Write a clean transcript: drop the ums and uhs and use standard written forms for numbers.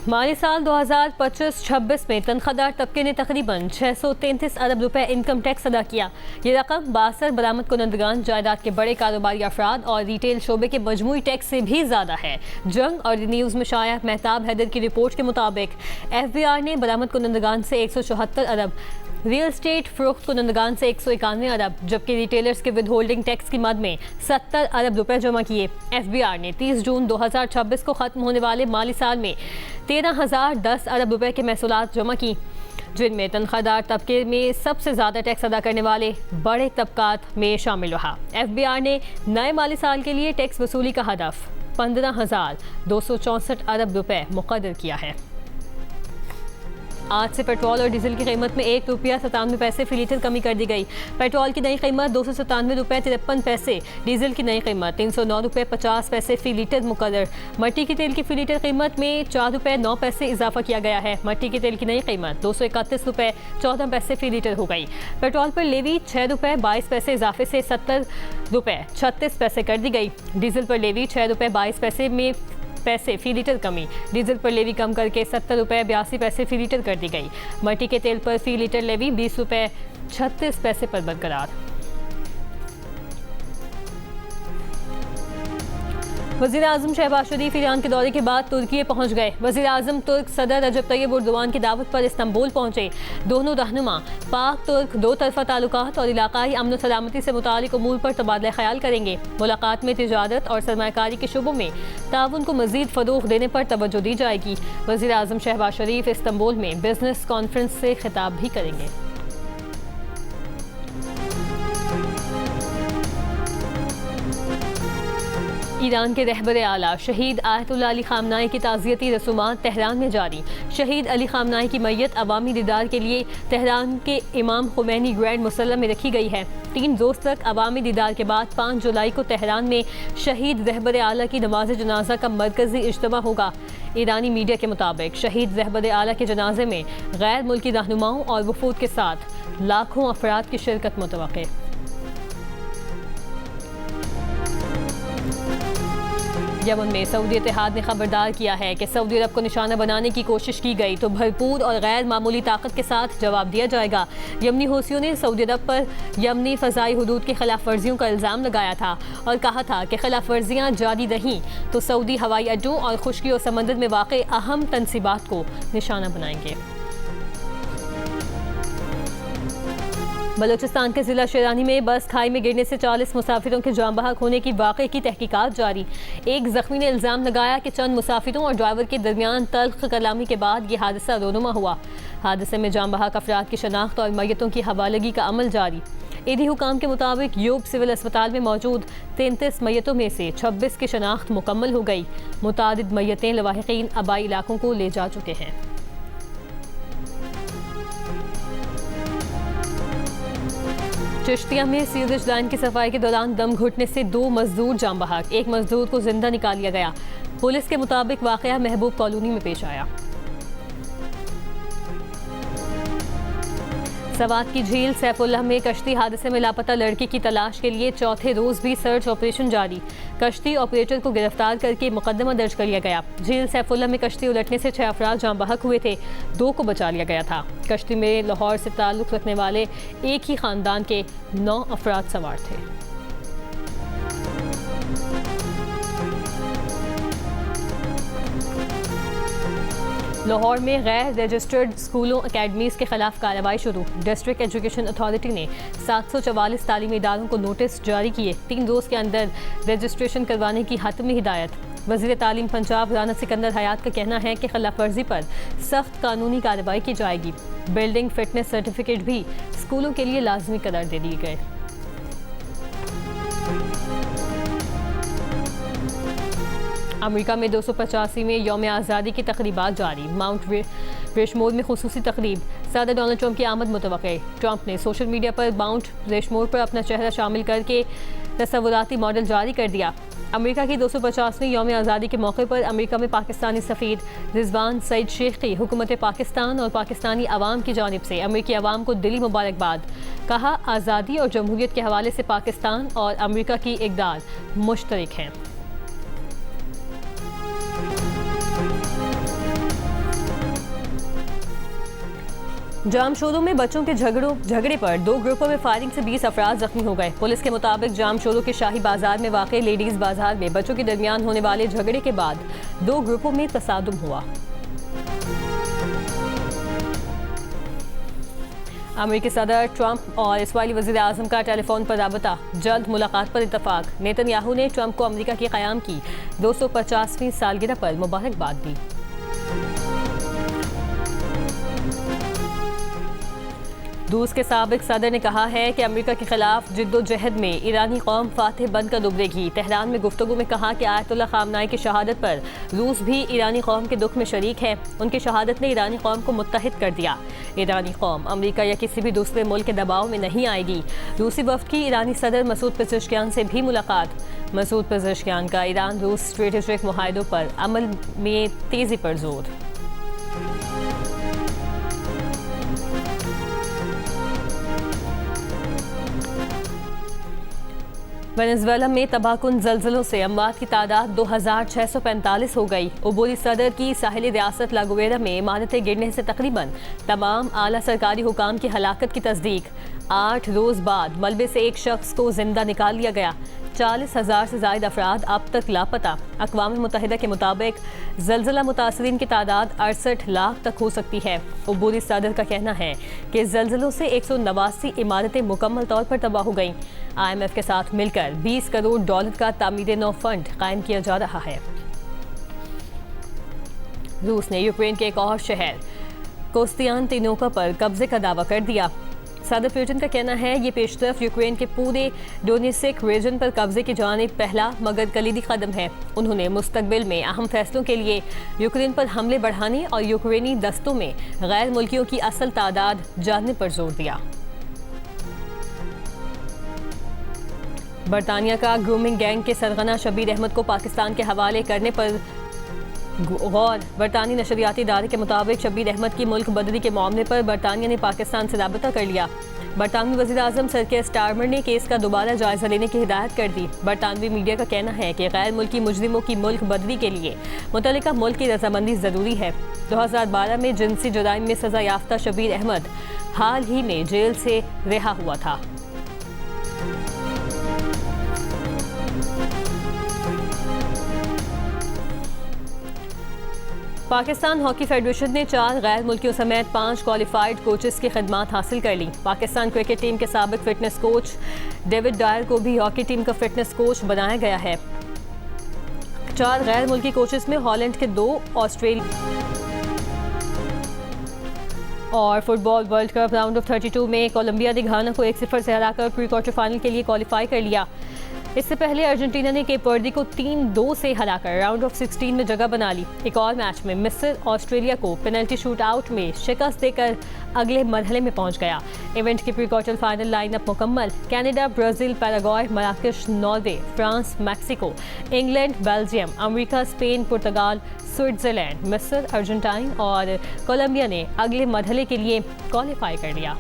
माली साल 2025-26 में तनख्वाहदार तबके ने तकरीबन 633 अरब रुपए इनकम टैक्स अदा किया। ये रकम 62 बरामद कुनंदगान, जायदाद के बड़े कारोबारी अफराद और रिटेल शोबे के मजमूई टैक्स से भी ज़्यादा है। जंग और न्यूज़ में शाया मेहताब हैदर की रिपोर्ट के मुताबिक FBR ने बरामद कुनंदगान से 174 अरब, रियल स्टेट फरोख्त कुनंदगान से 191 अरब, जबकि रिटेलर्स के विद होल्डिंग टैक्स की मद में 70 अरब रुपए जमा किए। FBR ने 30 जून 2026 को ख़त्म होने वाले माली साल में 13,010 अरब रुपए के महसूलात जमा की, जिनमें तनख्वाहदार तबके में सबसे ज़्यादा टैक्स अदा करने वाले बड़े तबकात में शामिल रहा। FBR ने नए माली साल के लिए टैक्स वसूली का हदफ 15,264 अरब रुपए मुक़र्रर किया है। आज से पेट्रोल और डीजल की कीमत में 1 रुपया 97 पैसे फी लीटर कमी कर दी गई। पेट्रोल की नई कीमत 297 रुपये 53 पैसे, डीजल की नई कीमत 309 रुपये 50 पैसे फी लीटर मुकर्रर। मट्टी के तेल की फी लीटर कीमत में 4 रुपये 9 पैसे इजाफा किया गया है। मट्टी के तेल की नई कीमत 231 रुपये 14 पैसे फी लीटर हो गई। पेट्रोल पर लेवी 6 रुपये 22 पैसे इजाफे से 70 रुपये 36 पैसे कर दी गई। डीजल पर लेवी 6 रुपये 22 पैसे फी लीटर कमी, डीजल पर लेवी कम करके 70 रुपये 82 पैसे फी लीटर कर दी गई। मट्टी के तेल पर फी लीटर लेवी 20 रुपये 36 पैसे पर बरकरार। वज़ीर आज़म शहबाज शरीफ ईरान के दौरे के बाद तुर्की पहुंच गए। वज़ीर आज़म तुर्क सदर रजब तैयब एर्दोगान की दावत पर इस्तांबुल पहुंचे। दोनों रहनुमा पाक तुर्क दो तरफा ताल्लुकात और इलाकाई अमन और सलामती से मुतालिक उमूर पर तबादला ख्याल करेंगे। मुलाकात में तिजारत और सरमायाकारी के शुबों में ताउन को मज़ीद फ़रोग़ देने पर तवज्जो दी जाएगी। वज़ीर आज़म शहबाज शरीफ इस्तांबुल में बिजनेस कॉन्फ्रेंस से खिताब भी करेंगे। ईरान के रहबरे आला शहीद आयतुल्लाह अली ख़ामनाई की ताज़ियती रसूमात तेहरान में जारी। शहीद अली ख़ामनाई की मैयत अवामी दीदार के लिए तेहरान के इमाम खुमैनी ग्रैंड मुसल्ला में रखी गई है। 3 रोज़ तक अवामी दीदार के बाद 5 जुलाई को तेहरान में शहीद रहबरे आला की नमाज जनाजा का मरकज़ी इज्तिमा होगा। ईरानी मीडिया के मुताबिक शहीद रहबरे आला के जनाजे में गैर मुल्की रहनुमाओं और वफूद के साथ लाखों अफराद की शिरकत मुतवक्के। यमन में सऊदी इत्तेहाद ने खबरदार किया है कि सऊदी अरब को निशाना बनाने की कोशिश की गई तो भरपूर और गैर मामूली ताकत के साथ जवाब दिया जाएगा। यमनी हौसियों ने सऊदी अरब पर यमनी फ़ज़ाई हुदूद की खिलाफ वर्जियों का इल्ज़ाम लगाया था और कहा था कि खिलाफ वर्जियाँ जारी रहीं तो सऊदी हवाई अड्डों और खुश्की और समंदर में वाक़ अहम तनसीबात को निशाना बनाएंगे। बलूचिस्तान के ज़िला शेरानी में बस खाई में गिरने से 40 मुसाफिरों के जान बहक होने की वाक़े की तहकीकात जारी। एक ज़ख्मी ने इल्ज़ाम लगाया कि चंद मुसाफिरों और ड्राइवर के दरमियान तल्ख़ कलामी के बाद ये हादसा रोनुमा हुआ। हादसे में जान बहक अफराद की शनाख्त और मैयतों की हवालगी का अमल जारी। ईदी हुकाम के मुताबिक यूब सिविल अस्पताल में मौजूद 33 मैयतों में से 26 की शनाख्त मुकम्मल हो गई। मुतादिद मैयतें लवाहिकीन आबाई इलाकों को ले जा चुके हैं। चिश्तिया में सीवरेज लाइन की सफाई के दौरान दम घुटने से 2 मजदूर जान बहक, 1 मजदूर को जिंदा निकाल लिया गया। पुलिस के मुताबिक वाक़या महबूब कॉलोनी में पेश आया। सवात की झील सैफुल्लाह में कश्ती हादसे में लापता लड़के की तलाश के लिए चौथे रोज भी सर्च ऑपरेशन जारी। कश्ती ऑपरेटर को गिरफ्तार करके मुकदमा दर्ज कर लिया गया। झील सैफुल्लाह में कश्ती उलटने से 6 अफराद जान बहक हुए थे, 2 को बचा लिया गया था। कश्ती में लाहौर से ताल्लुक़ रखने वाले एक ही खानदान के 9 अफराद सवार थे। लाहौर में गैर रजिस्टर्ड स्कूलों अकेडमीज़ के खिलाफ कार्रवाई शुरू। डिस्ट्रिक्ट एजुकेशन अथॉरिटी ने 744 तालीमी इदारों को नोटिस जारी किए। 3 रोज़ के अंदर रजिस्ट्रेशन करवाने की हतमी हिदायत। वज़ीर तालीम पंजाब राना सिकंदर हयात का कहना है कि खिलाफ वर्जी पर सख्त कानूनी कार्रवाई की जाएगी। बिल्डिंग फिटनेस सर्टिफिकेट भी स्कूलों के लिए लाजमी करार दे दिए गए। अमेरिका में 285वें यौम आज़ादी की तकरीबात जारी। माउंट रेशमोर में खुसूसी तकरीब। सदर डोनाल्ड ट्रंप की आमद मुतवक्के। ट्रंप ने सोशल मीडिया पर माउंट रेशमोर पर अपना चेहरा शामिल करके तस्वुराती मॉडल जारी कर दिया। अमेरिका की 250वीं यौम आज़ादी के मौके पर अमेरिका में पाकिस्तानी सफ़ीर रिजवान सईद शेख की हुकूमत पाकिस्तान और पाकिस्तानी अवाम की जानिब से अमेरिकी अवाम को दिली मुबारकबाद। कहा, आज़ादी और जमहूरियत के हवाले से पाकिस्तान और अमेरिका की इक़दार मुश्तरक हैं। जामशोरों में बच्चों के झगड़े पर 2 ग्रुपों में फायरिंग से 20 अफराद जख्मी हो गए। पुलिस के मुताबिक जामशोरों के शाही बाजार में वाक़ई लेडीज बाजार में बच्चों के दरमियान होने वाले झगड़े के बाद 2 ग्रुपों में तसादुम हुआ। अमेरिकी सदर ट्रंप और इसराइली वज़ीर आज़म का टेलीफोन पर राबता, जल्द मुलाकात पर इत्तफाक। नेतन्याहू ने ट्रंप को अमेरिका के क़याम की 250वीं सालगिरह पर मुबारकबाद दी। रूस के साबिक सदर ने कहा है कि अमेरिका के खिलाफ जिद्दोजहद में ईरानी कौम फातेह बनकर उभरेगी। तेहरान में गुफ्तगू में कहा कि आयतुल्ला खामनाई की शहादत पर रूस भी ईरानी कौम के दुख में शरीक है। उनकी शहादत ने ईरानी कौम को मुत्तहिद कर दिया। ईरानी कौम अमेरिका या किसी भी दूसरे मुल्क के दबाव में नहीं आएगी। रूसी वफ्द की ईरानी सदर मसूद पेज़ेश्कियान से भी मुलाकात। मसूद पेज़ेश्कियान का ईरान रूस स्ट्रेटेजिक मुआहदों पर अमल में तेज़ी पर जोर। वेनेजुएला में तबाहकुन ज़लज़लों से अमवात की तादाद 2645 हो गई। उबूरी सदर की साहिली रियासत लागुएरा में इमारतें गिरने से तकरीबन तमाम आला सरकारी हुकाम की हलाकत की तस्दीक। 8 रोज़ बाद मलबे से एक शख्स को जिंदा निकाल लिया गया। 40,000 से ज़ायद अफराद अब तक लापता। अक़वाम मुत्तहिदा के मुताबिक ज़लज़ला मुतासरीन की तादाद 68 लाख तक हो सकती है। उबूरी सदर का कहना है कि ज़लज़लों से 189 इमारतें मुकम्मल तौर पर तबाह हो गईं। IMF के साथ मिलकर $20 करोड़ का तामीर नौ फंड कायम किया जा रहा है। रूस ने यूक्रेन के एक और शहर कोस्तियानतिनोवा पर कब्जे का दावा कर दिया। सदर पुतिन का कहना है ये पेशरफ यूक्रेन के पूरे डोनेट्स्क रीजन पर कब्जे की जानिब पहला मगर कलीदी कदम है। उन्होंने मुस्तकबिल में अहम फैसलों के लिए यूक्रेन पर हमले बढ़ाने और यूक्रेनी दस्तों में गैर मुल्कियों की असल तादाद जानने पर जोर दिया। बरतानिया का ग्रूमिंग गैंग के सरगना शबीर अहमद को पाकिस्तान के हवाले करने पर गौर। बरतानी नशरियाती इदारे के मुताबिक शबीर अहमद की मुल्क बदली के मामले पर बरतानिया ने पाकिस्तान से राबता कर लिया। बरतानवी वज़ीर आज़म सर केयर स्टारमर ने केस का दोबारा जायजा लेने की हिदायत कर दी। बरतानवी मीडिया का कहना है कि गैर मुल्की मुजरिमों की मुल्क बदली के लिए मुतल्लिका मुल्क की रजामंदी ज़रूरी है। 2012 में जिनसी जुराइम में सज़ा याफ्ता शबीर अहमद हाल ही में जेल से रिहा हुआ था। पाकिस्तान हॉकी फेडरेशन ने 4 गैर मुल्कियों समेत 5 क्वालिफाइड कोचेस की खिदमात हासिल कर ली। पाकिस्तान क्रिकेट टीम के साबिक फिटनेस कोच डेविड डायर को भी हॉकी टीम का फिटनेस कोच बनाया गया है। 4 गैर मुल्की कोचेस में हॉलैंड के 2, ऑस्ट्रेलिया और football world cup round of 32 में कोलंबिया ने घाना को 1-0 से हराकर प्री क्वार्टर फाइनल के लिए क्वालिफाई कर लिया। इससे पहले अर्जेंटीना ने केप वर्दी को 3-2 से हराकर राउंड ऑफ 16 में जगह बना ली। एक और मैच में मिस्र ऑस्ट्रेलिया को पेनल्टी शूट आउट में शिकस्त देकर अगले मरहले में पहुंच गया। इवेंट की प्री क्वार्टर फाइनल लाइनअप मुकम्मल। कनाडा, ब्राज़ील, पैराग्वे, मराकश, Norway, France, Mexico, England, Belgium, America, Spain, पुर्तगाल, स्विट्जरलैंड, मिस्र, अर्जेंटाइन और कोलंबिया ने अगले मरहले के लिए क्वालिफाई कर लिया।